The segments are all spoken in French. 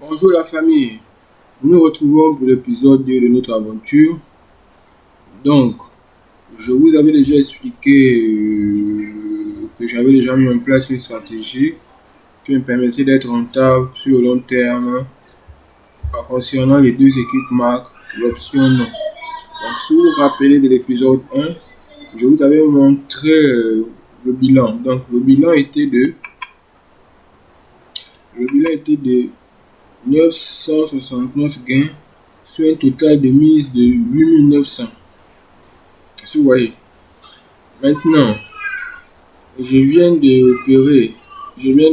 Bonjour la famille, nous nous retrouvons pour l'épisode 2 de notre aventure. Donc, je vous avais déjà expliqué que j'avais déjà mis en place une stratégie qui me permettait d'être rentable sur le long terme concernant les deux équipes marques, l'option non. Donc, si vous vous rappelez de l'épisode 1, je vous avais montré le bilan. Donc, le bilan était de 969 gains sur un total de mise de 8900. Si vous voyez. Maintenant, je viens d'opérer. Je viens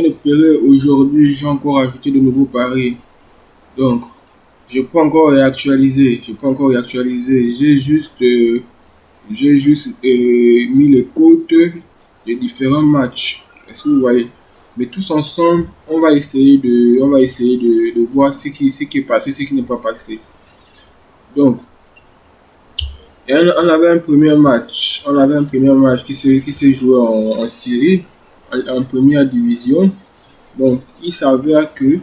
d'opérer aujourd'hui. J'ai encore ajouté de nouveaux paris. Donc, je peux encore réactualiser. J'ai juste mis les cotes des différents matchs. Est-ce que vous voyez? Mais tous ensemble, on va essayer de voir ce qui est passé, ce qui n'est pas passé. Donc, on avait un premier match qui s'est joué en Syrie, en première division. Donc, il s'avère que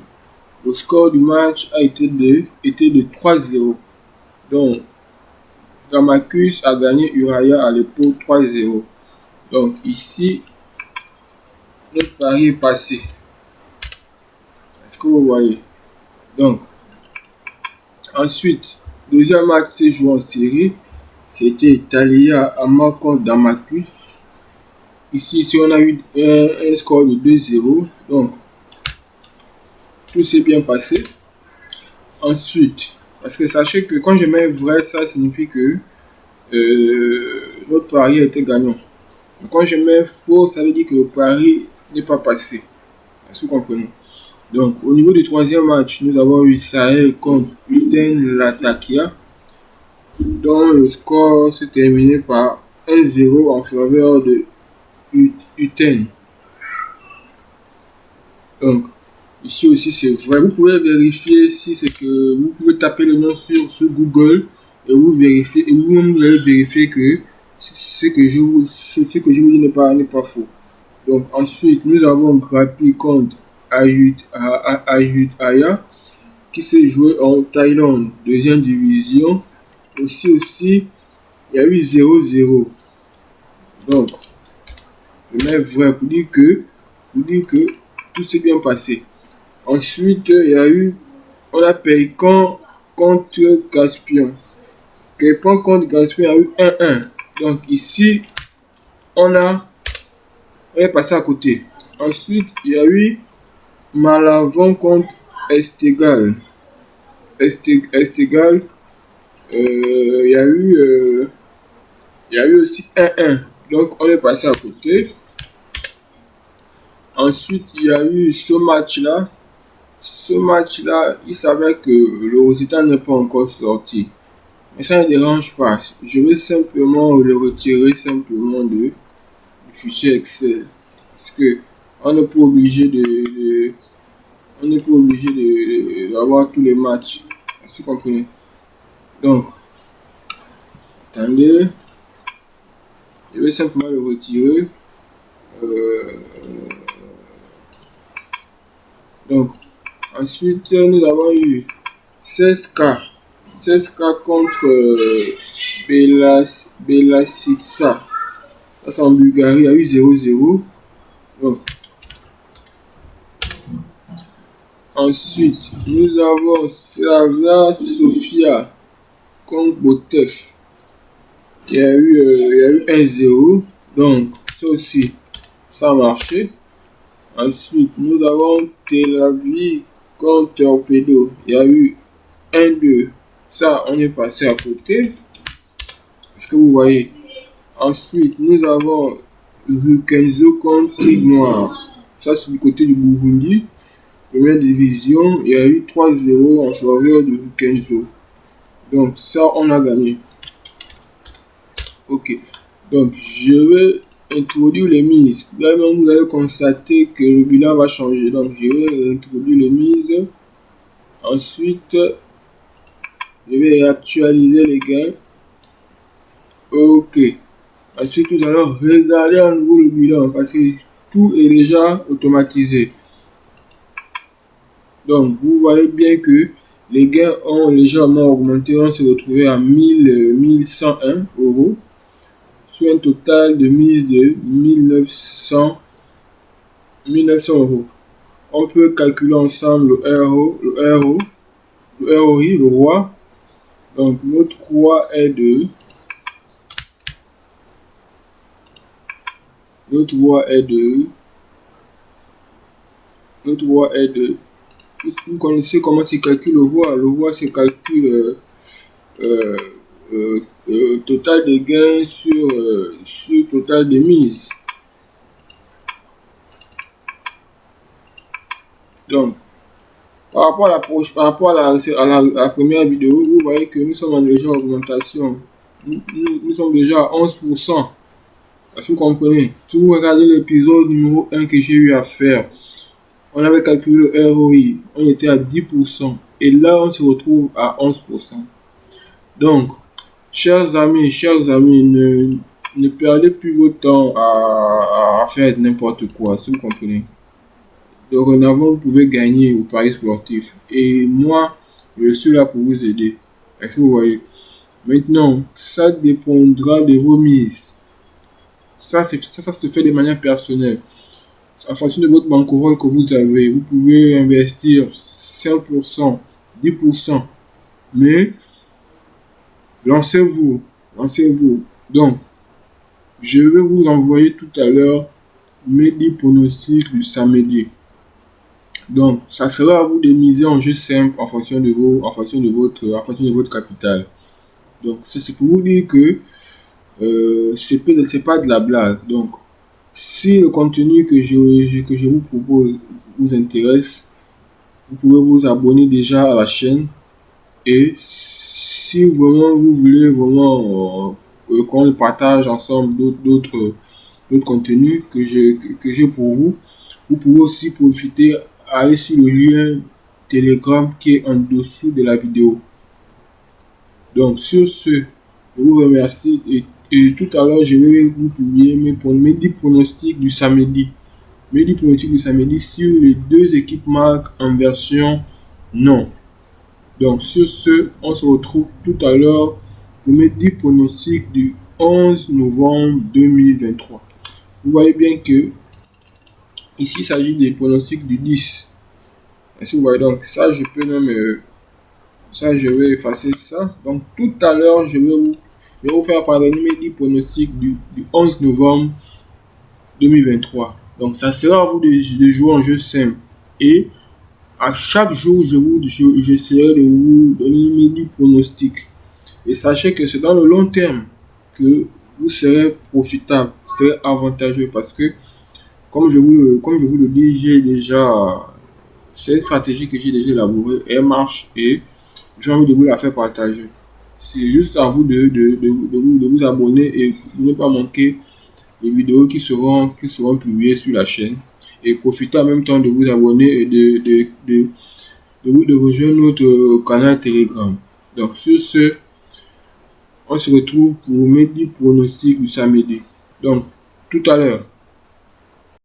le score du match était de 3-0. Donc, Gamacus a gagné Uriah à l'époque 3-0. Donc, ici, notre pari est passé. Est-ce que vous voyez? Donc, ensuite, deuxième match s'est joué en Syrie. C'était Italia Ama contre Damacus. Ici, on a eu un score de 2-0. Donc, tout s'est bien passé. Ensuite, parce que sachez que quand je mets vrai, ça signifie que notre pari a été gagnant. Donc, quand je mets faux, ça veut dire que le pari n'est pas passé. Est-ce que vous comprenez? Donc, au niveau du troisième match, nous avons eu Sahel contre Uten Latakia, dont le score s'est terminé par 1-0 en faveur de Uten. Donc, ici aussi c'est vrai. Vous pouvez vérifier si c'est que vous pouvez taper le nom sur Google et vous vérifiez et vous-même vous allez vérifier que ce que je vous dis n'est pas faux. Donc ensuite nous avons Grapi contre Ayutthaya qui s'est joué en Thaïlande, deuxième division. Aussi, il y a eu 0-0. Donc, je mets vrai pour dire que tout s'est bien passé. Ensuite, on a Pécan contre Caspian. Pécan contre Caspian a eu 1-1. Donc ici, on est passé à côté. Ensuite, il y a eu Malavon contre Estegal. Estegal, il y a eu aussi 1-1. Donc, on est passé à côté. Ensuite, il y a eu ce match-là. Il s'avère que le résultat n'est pas encore sorti. Mais ça ne dérange pas. Je vais simplement le retirer du fichier Excel. Parce que on n'est pas obligé d'avoir tous les matchs. Est-ce que vous comprenez? Donc, attendez. Je vais simplement le retirer. Donc, ensuite, nous avons eu 16K contre Belasitsa. Ça, c'est en Bulgarie. Il y a eu 0-0. Donc, ensuite, nous avons Slavia Sofia contre Botev. Il y a eu 1-0. Donc, ça aussi, ça a marché. Ensuite, nous avons Tel Aviv contre Torpedo. Il y a eu 1-2. Ça, on est passé à côté. Est-ce que vous voyez? Ensuite, nous avons Rukenzo contre Tigre Noir. Ça, c'est du côté du Burundi. Première division, il y a eu 3-0 en faveur de Rukenzo. Donc, ça, on a gagné. Ok. Donc, je vais introduire les mises. Là, vous allez constater que le bilan va changer. Donc, je vais introduire les mises. Ensuite, je vais actualiser les gains. Ok. Ensuite, nous allons regarder à nouveau le bilan parce que tout est déjà automatisé. Donc, vous voyez bien que les gains ont légèrement augmenté. On s'est retrouvé à 1101 euros sur un total de mise de 1900 euros. On peut calculer ensemble le ROI, le roi. Donc, notre roi est de... Vous connaissez comment se calcule le roi. Le roi se calcule total de gains sur total de mise. Donc, par rapport à la première vidéo, vous voyez que nous sommes en légère augmentation. Nous sommes déjà à 11%. Est-ce que vous comprenez? Si vous regardez l'épisode numéro 1 que j'ai eu à faire, on avait calculé le ROI, on était à 10%. Et là, on se retrouve à 11%. Donc, chers amis, ne perdez plus votre temps à faire n'importe quoi, si vous comprenez. Dorénavant, vous pouvez gagner au paris sportif. Et moi, je suis là pour vous aider. Est-ce que vous voyez? Maintenant, ça dépendra de vos mises. Ça se fait de manière personnelle. En fonction de votre bankroll que vous avez, vous pouvez investir 5%, 10%. Mais, lancez-vous. Donc, je vais vous envoyer tout à l'heure mes 10 pronostics du samedi. Donc, ça sera à vous de miser en jeu simple en fonction de votre capital. Donc, c'est pour vous dire que c'est pas de la blague. Donc, si le contenu que je vous propose vous intéresse, vous pouvez vous abonner déjà à la chaîne. Et si vraiment vous voulez qu'on partage ensemble d'autres contenus que j'ai pour vous, vous pouvez aussi profiter, aller sur le lien Telegram qui est en dessous de la vidéo. Donc sur ce, je vous remercie et tout à l'heure je vais vous publier mes 10 pronostics du samedi. Mes 10 pronostics du samedi sur les deux équipes marques en version non. Donc sur ce, on se retrouve tout à l'heure pour mes 10 pronostics du 11 novembre 2023. Vous voyez bien que ici il s'agit des pronostics du 10. Est-ce que vous voyez? Donc ça je peux même je vais effacer ça. Donc tout à l'heure je vais vous faire parvenir mes 10 pronostics du 11 novembre 2023. Donc ça sera à vous de jouer en jeu simple. Et à chaque jour, j'essaierai de vous donner mes 10 pronostics. Et sachez que c'est dans le long terme que vous serez profitable, vous serez avantageux parce que, comme je vous le dis, c'est une stratégie que j'ai déjà élaborée, elle marche et j'ai envie de vous la faire partager. C'est juste à vous de vous abonner et de ne pas manquer les vidéos qui seront publiées sur la chaîne. Et profitez en même temps de vous abonner et de rejoindre notre canal Telegram. Donc sur ce, on se retrouve pour mes 10 pronostics du samedi. Donc tout à l'heure.